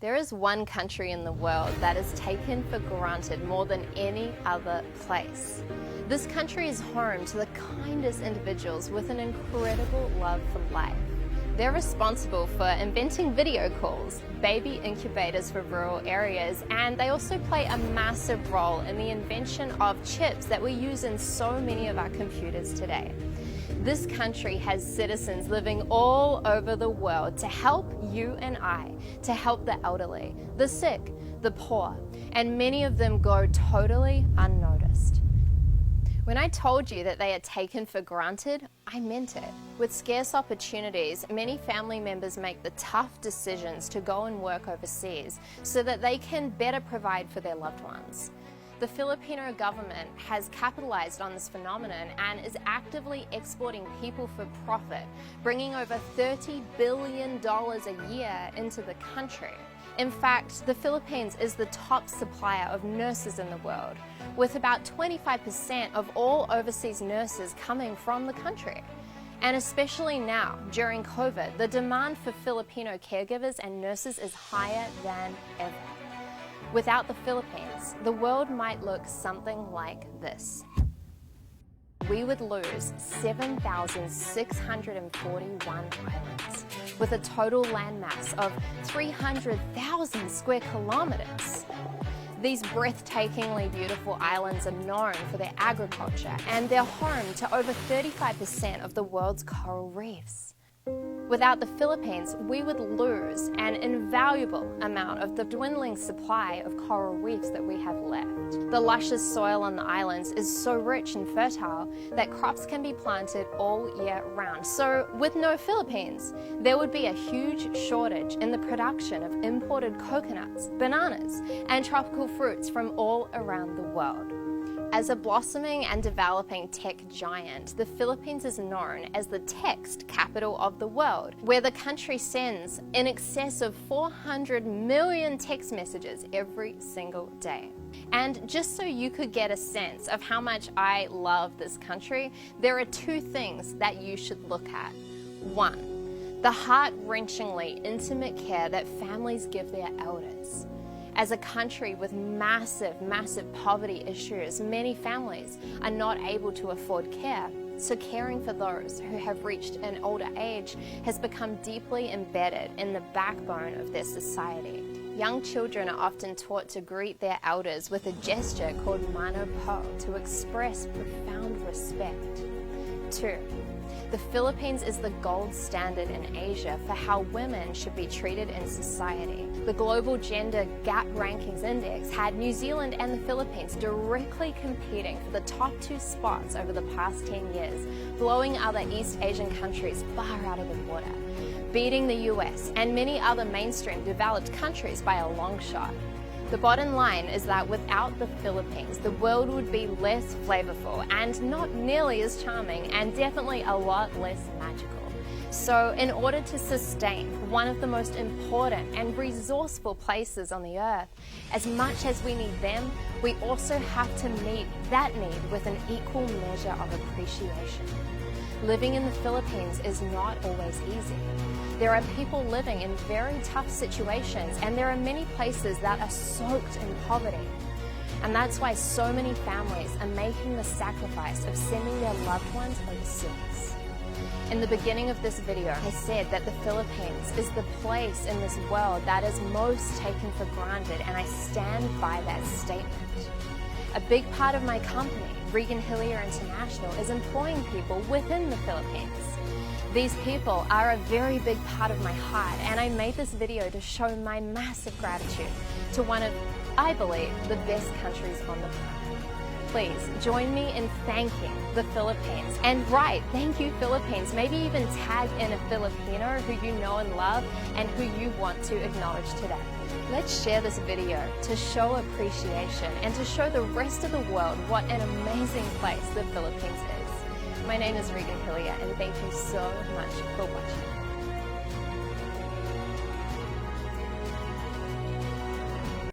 There is one country in the world that is taken for granted more than any other place. This country is home to the kindest individuals with an incredible love for life. They're responsible for inventing video calls, baby incubators for rural areas, and they also play a massive role in the invention of chips that we use in so many of our computers today. This country has citizens living all over the world to help you and I, to help the elderly, the sick, the poor, and many of them go totally unnoticed. When I told you that they are taken for granted, I meant it. With scarce opportunities, many family members make the tough decisions to go and work overseas so that they can better provide for their loved ones. The Filipino government has capitalized on this phenomenon and is actively exporting people for profit, bringing over $30 billion a year into the country. In fact, the Philippines is the top supplier of nurses in the world, with about 25% of all overseas nurses coming from the country. And especially now, during COVID, the demand for Filipino caregivers and nurses is higher than ever. Without the Philippines, the world might look something like this. We would lose 7,641 islands, with a total landmass of 300,000 square kilometers. These breathtakingly beautiful islands are known for their agriculture, and they're home to over 35% of the world's coral reefs. Without the Philippines, we would lose an invaluable amount of the dwindling supply of coral reefs that we have left. The luscious soil on the islands is so rich and fertile that crops can be planted all year round. So with no Philippines, there would be a huge shortage in the production of imported coconuts, bananas, and tropical fruits from all around the world. As a blossoming and developing tech giant, the Philippines is known as the text capital of the world, where the country sends in excess of 400 million text messages every single day. And just so you could get a sense of how much I love this country, there are two things that you should look at. One, the heart-wrenchingly intimate care that families give their elders. As a country with massive poverty issues, many families are not able to afford care. So caring for those who have reached an older age has become deeply embedded in the backbone of their society. Young children are often taught to greet their elders with a gesture called mano po to express profound respect. 2. The Philippines is the gold standard in Asia for how women should be treated in society. The Global Gender Gap Rankings Index had New Zealand and the Philippines directly competing for the top 2 spots over the past 10 years, blowing other East Asian countries far out of the water, beating the US and many other mainstream developed countries by a long shot. The bottom line is that without the Philippines, the world would be less flavorful and not nearly as charming, and definitely a lot less magical. So in order to sustain one of the most important and resourceful places on the earth, as much as we need them, we also have to meet that need with an equal measure of appreciation. Living in the Philippines is not always easy. There are people living in very tough situations, and there are many places that are soaked in poverty. And that's why so many families are making the sacrifice of sending their loved ones overseas. In the beginning of this video, I said that the Philippines is the place in this world that is most taken for granted, and I stand by that statement. A big part of my company, Regan Hillier International, is employing people within the Philippines. These people are a very big part of my heart, and I made this video to show my massive gratitude to one of, I believe, the best countries on the planet. Please join me in thanking the Philippines, and write "Thank you Philippines," maybe even tag in a Filipino who you know and love and who you want to acknowledge today. Let's share this video to show appreciation and to show the rest of the world what an amazing place the Philippines is. My name is Regan Hillier, and thank you so much for watching.